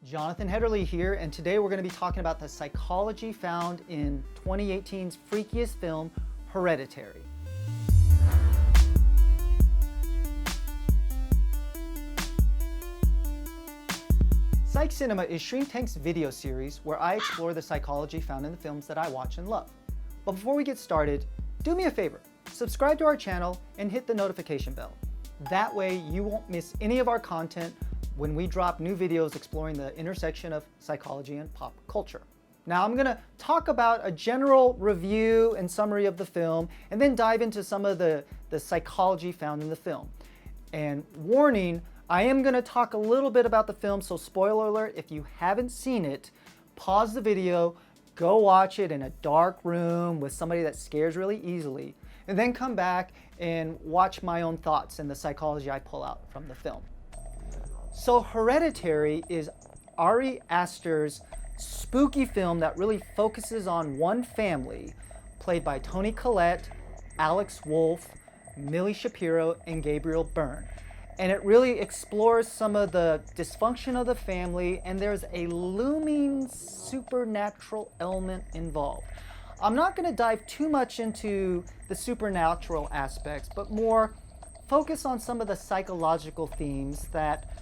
Jonathan Hetterly here, and today we're going to be talking about the psychology found in 2018's freakiest film, Hereditary. Psych Cinema is Shrink Tank's video series where I explore the psychology found in the films that I watch and love. But before we get started, do me a favor, subscribe to our channel and hit the notification bell. That way you won't miss any of our content when we drop new videos exploring the intersection of psychology and pop culture. Now I'm gonna talk about a general review and summary of the film and then dive into some of the psychology found in the film. And warning, I am gonna talk a little bit about the film, so spoiler alert, if you haven't seen it, pause the video, go watch it in a dark room with somebody that scares really easily, and then come back and watch my own thoughts and the psychology I pull out from the film. So Hereditary is Ari Aster's spooky film that really focuses on one family, played by Toni Collette, Alex Wolff, Millie Shapiro, and Gabriel Byrne. And it really explores some of the dysfunction of the family, and there's a looming supernatural element involved. I'm not going to dive too much into the supernatural aspects, but more focus on some of the psychological themes that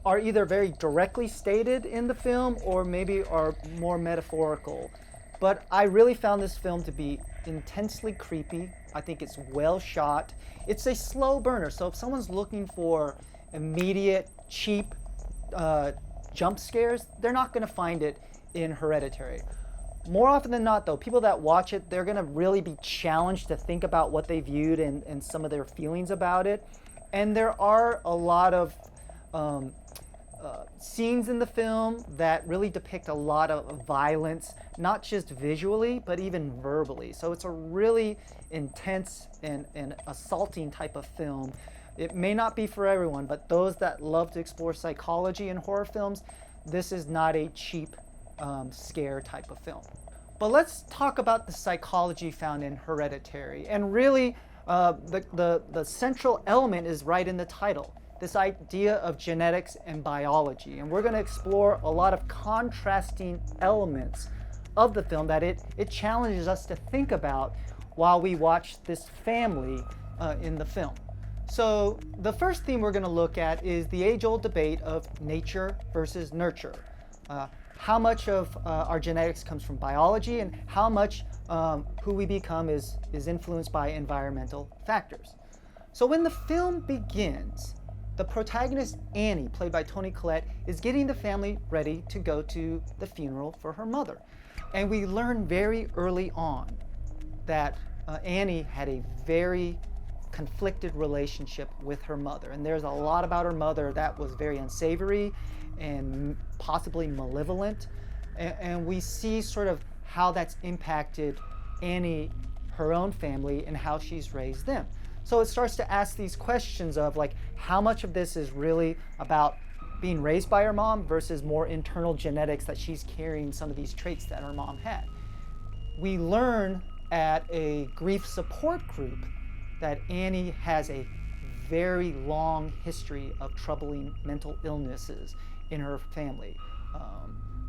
are either very directly stated in the film or maybe are more metaphorical. But I really found this film to be intensely creepy. I think it's well shot. It's a slow burner, so if someone's looking for immediate, cheap jump scares, they're not going to find it in Hereditary. More often than not, though, people that watch it, they're going to really be challenged to think about what they viewed and some of their feelings about it. And there are a lot of scenes in the film that really depict a lot of violence, not just visually, but even verbally. So it's a really intense and assaulting type of film. It may not be for everyone, but those that love to explore psychology in horror films, this is not a cheap scare type of film. But let's talk about the psychology found in Hereditary. And really, the central element is right in the title. This idea of genetics and biology. And we're going to explore a lot of contrasting elements of the film that it challenges us to think about while we watch this family in the film. So the first theme we're going to look at is the age-old debate of nature versus nurture. How much of our genetics comes from biology and how much who we become is influenced by environmental factors. So when the film begins, the protagonist, Annie, played by Toni Collette, is getting the family ready to go to the funeral for her mother. And we learn very early on that Annie had a very conflicted relationship with her mother. And there's a lot about her mother that was very unsavory and possibly malevolent. And we see sort of how that's impacted Annie, her own family, and how she's raised them. So it starts to ask these questions of like, how much of this is really about being raised by her mom versus more internal genetics that she's carrying some of these traits that her mom had. We learn at a grief support group that Annie has a very long history of troubling mental illnesses in her family.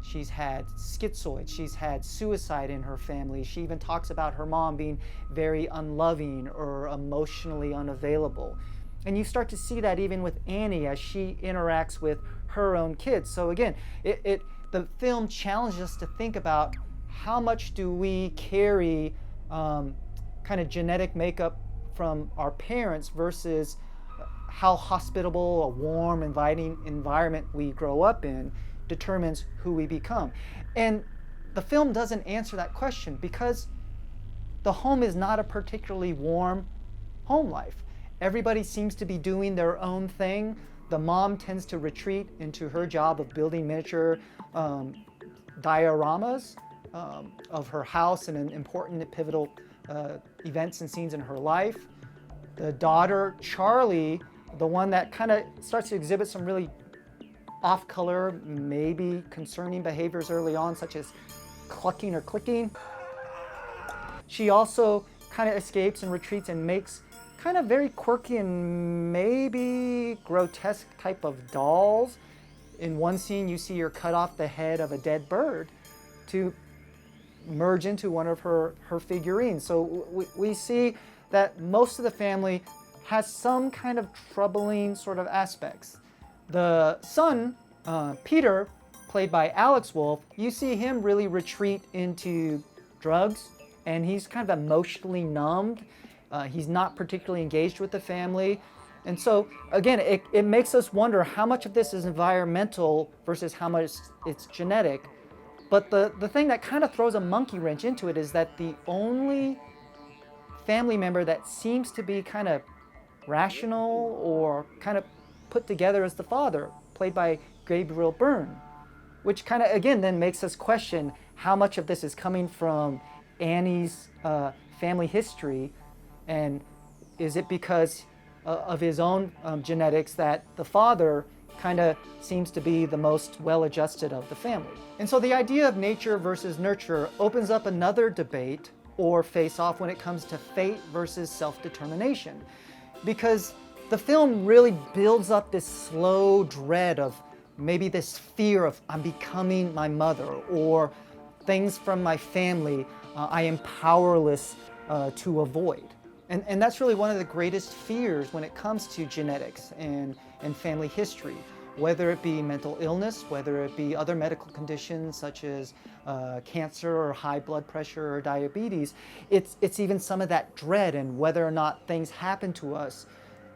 She's had schizoid, she's had suicide in her family. She even talks about her mom being very unloving or emotionally unavailable. And you start to see that even with Annie as she interacts with her own kids. So again, the film challenges us to think about how much do we carry kind of genetic makeup from our parents versus how hospitable, a warm, inviting environment we grow up in determines who we become. And the film doesn't answer that question because the home is not a particularly warm home life. Everybody seems to be doing their own thing. The mom tends to retreat into her job of building miniature dioramas of her house and important and pivotal events and scenes in her life. The daughter, Charlie, the one that kind of starts to exhibit some really off-color, maybe concerning behaviors early on, such as clucking or clicking. She also kind of escapes and retreats and makes kind of very quirky and maybe grotesque type of dolls in one scene, you see her cut off the head of a dead bird to merge into one of her figurines. So we see that most of the family has some kind of troubling sort of aspects. The son, Peter, played by Alex Wolff, you see him really retreat into drugs, and he's kind of emotionally numbed. He's not particularly engaged with the family. And so, again, it makes us wonder how much of this is environmental versus how much it's genetic. But the thing that kind of throws a monkey wrench into it is that the only family member that seems to be kind of rational or kind of put together is the father, played by Gabriel Byrne, which kind of, again, then makes us question how much of this is coming from Annie's family history, and is it because of his own genetics that the father kind of seems to be the most well-adjusted of the family. And so the idea of nature versus nurture opens up another debate or face-off when it comes to fate versus self-determination, because the film really builds up this slow dread of maybe this fear of I'm becoming my mother, or things from my family I am powerless to avoid. And that's really one of the greatest fears when it comes to genetics and family history, whether it be mental illness, whether it be other medical conditions such as cancer or high blood pressure or diabetes. It's even some of that dread and whether or not things happen to us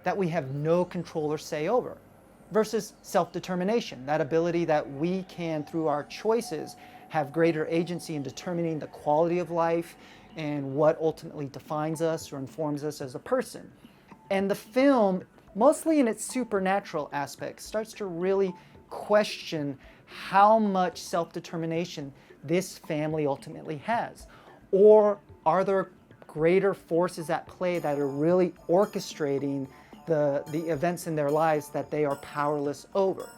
that we have no control or say over, versus self-determination, that ability that we can, through our choices, have greater agency in determining the quality of life and what ultimately defines us or informs us as a person. And the film, mostly in its supernatural aspects, starts to really question how much self-determination this family ultimately has. Or are there greater forces at play that are really orchestrating the events in their lives that they are powerless over?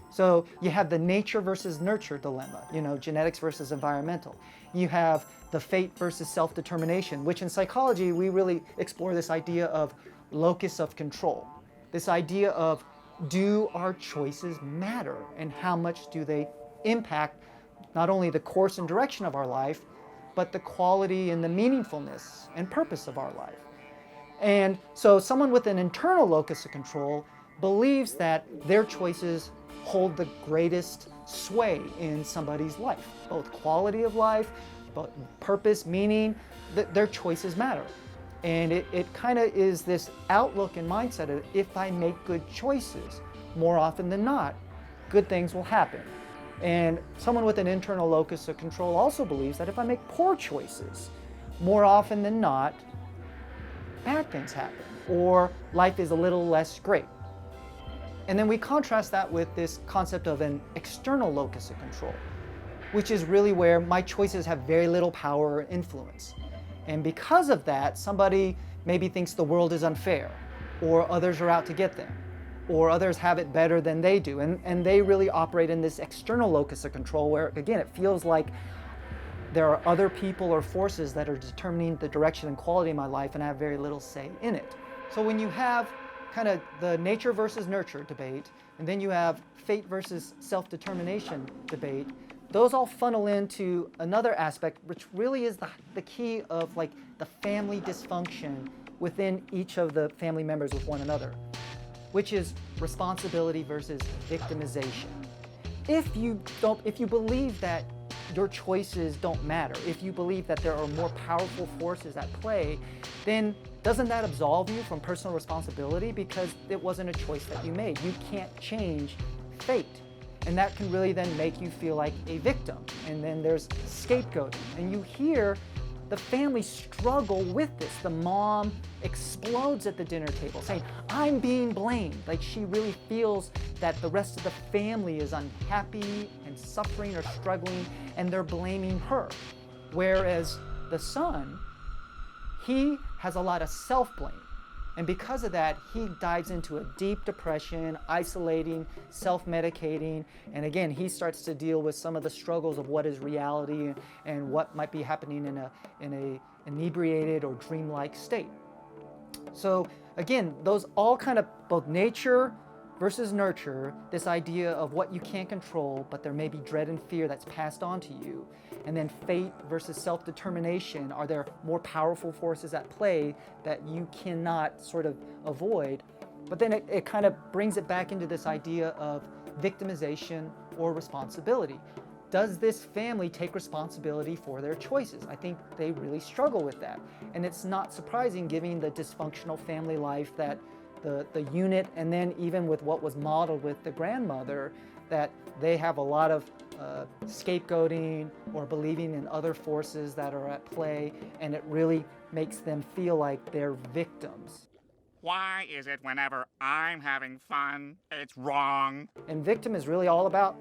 So you have the nature versus nurture dilemma, genetics versus environmental. You have the fate versus self-determination, which in psychology we really explore this idea of locus of control. This idea of, do our choices matter, and how much do they impact not only the course and direction of our life, but the quality and the meaningfulness and purpose of our life. And so someone with an internal locus of control believes that their choices hold the greatest sway in somebody's life, both quality of life, but purpose, meaning, that their choices matter. And it kind of is this outlook and mindset of, if I make good choices, more often than not, good things will happen. And someone with an internal locus of control also believes that if I make poor choices, more often than not, bad things happen, or life is a little less great. And then we contrast that with this concept of an external locus of control, which is really where my choices have very little power or influence. And because of that, somebody maybe thinks the world is unfair, or others are out to get them, or others have it better than they do. And they really operate in this external locus of control where, again, it feels like there are other people or forces that are determining the direction and quality of my life, and I have very little say in it. So when you have kind of the nature versus nurture debate, and then you have fate versus self-determination debate, those all funnel into another aspect, which really is the key of like the family dysfunction within each of the family members with one another, which is responsibility versus victimization. If you believe that your choices don't matter, if you believe that there are more powerful forces at play, then doesn't that absolve you from personal responsibility, because it wasn't a choice that you made? You can't change fate. And that can really then make you feel like a victim. And then there's scapegoating. And you hear the family struggle with this. The mom explodes at the dinner table saying, I'm being blamed. Like she really feels that the rest of the family is unhappy and suffering or struggling, and they're blaming her. Whereas the son, he has a lot of self-blame. And because of that, he dives into a deep depression, isolating, self-medicating, and again, he starts to deal with some of the struggles of what is reality and what might be happening in a inebriated or dreamlike state. So again, those all kind of both nature versus nurture, this idea of what you can't control, but there may be dread and fear that's passed on to you. And then fate versus self-determination. Are there more powerful forces at play that you cannot sort of avoid? But then it kind of brings it back into this idea of victimization or responsibility. Does this family take responsibility for their choices? I think they really struggle with that. And it's not surprising given the dysfunctional family life that the unit, and then even with what was modeled with the grandmother, that they have a lot of scapegoating or believing in other forces that are at play, and it really makes them feel like they're victims. Why is it whenever I'm having fun, it's wrong? And victim is really all about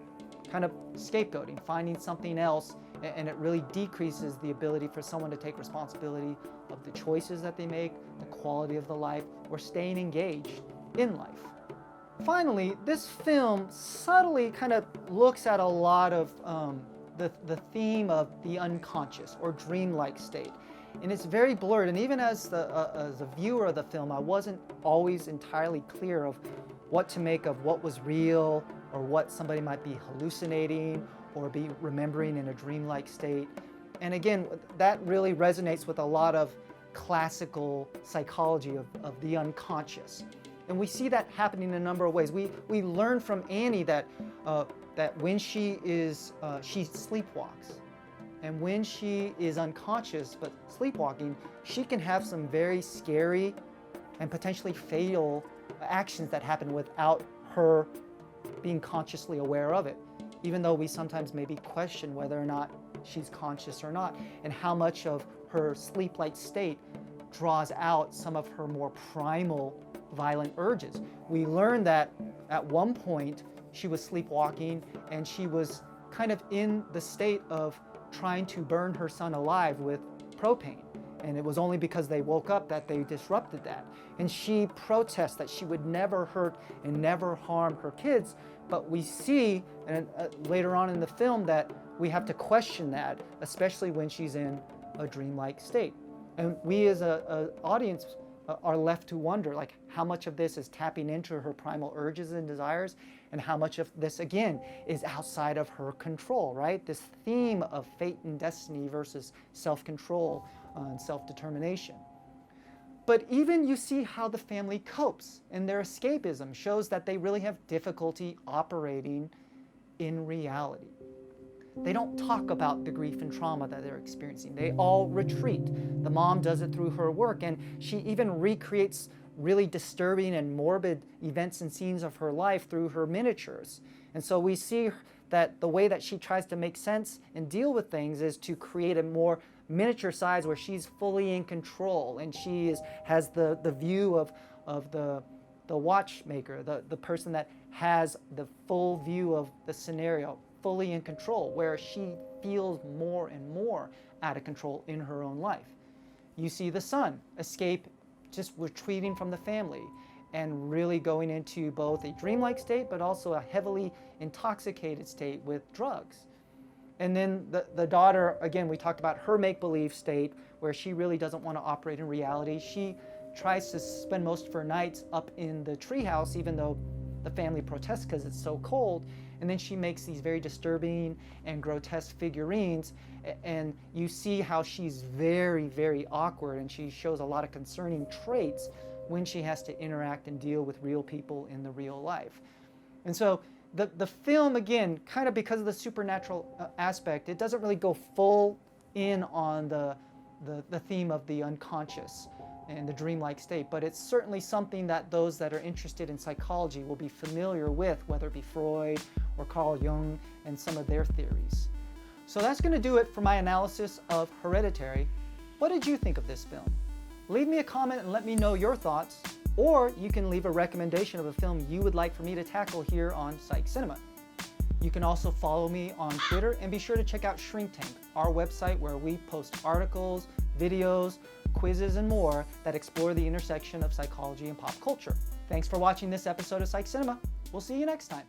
kind of scapegoating, finding something else, and it really decreases the ability for someone to take responsibility of the choices that they make, the quality of the life, or staying engaged in life. Finally, this film subtly kind of looks at a lot of the theme of the unconscious or dreamlike state. And it's very blurred, and even as a viewer of the film, I wasn't always entirely clear of what to make of what was real or what somebody might be hallucinating or be remembering in a dreamlike state. And again, that really resonates with a lot of classical psychology of the unconscious. And we see that happening in a number of ways. We learn from Annie that when she sleepwalks, and when she is unconscious but sleepwalking, she can have some very scary and potentially fatal actions that happen without her being consciously aware of it, even though we sometimes maybe question whether or not she's conscious or not, and how much of her sleep-like state draws out some of her more primal violent urges. We learned that at one point she was sleepwalking and she was kind of in the state of trying to burn her son alive with propane. And it was only because they woke up that they disrupted that. And she protests that she would never hurt and never harm her kids. But we see later on in the film that we have to question that, especially when she's in a dreamlike state. And we as an audience are left to wonder, like, how much of this is tapping into her primal urges and desires, and how much of this, again, is outside of her control, right? This theme of fate and destiny versus self-control and self-determination. But even you see how the family copes, and their escapism shows that they really have difficulty operating in reality. They don't talk about the grief and trauma that they're experiencing. They all retreat. The mom does it through her work, and she even recreates really disturbing and morbid events and scenes of her life through her miniatures. And so we see that the way that she tries to make sense and deal with things is to create a more miniature size where she's fully in control, and she has the view of the watchmaker, the person that has the full view of the scenario, fully in control, where she feels more and more out of control in her own life. You see the son escape, just retreating from the family and really going into both a dreamlike state but also a heavily intoxicated state with drugs. And then the daughter, again, we talked about her make-believe state where she really doesn't want to operate in reality. She tries to spend most of her nights up in the treehouse, even though the family protests because it's so cold. And then she makes these very disturbing and grotesque figurines, and you see how she's very, very awkward, and she shows a lot of concerning traits when she has to interact and deal with real people in the real life. And so the film, again, kind of because of the supernatural aspect, it doesn't really go full in on the theme of the unconscious and the dreamlike state, but it's certainly something that those that are interested in psychology will be familiar with, whether it be Freud or Carl Jung and some of their theories. So that's going to do it for my analysis of Hereditary. What did you think of this film? Leave me a comment and let me know your thoughts, or you can leave a recommendation of a film you would like for me to tackle here on Psych Cinema. You can also follow me on Twitter, and be sure to check out Shrink Tank, our website where we post articles, videos, quizzes, and more that explore the intersection of psychology and pop culture. Thanks for watching this episode of Psych Cinema. We'll see you next time.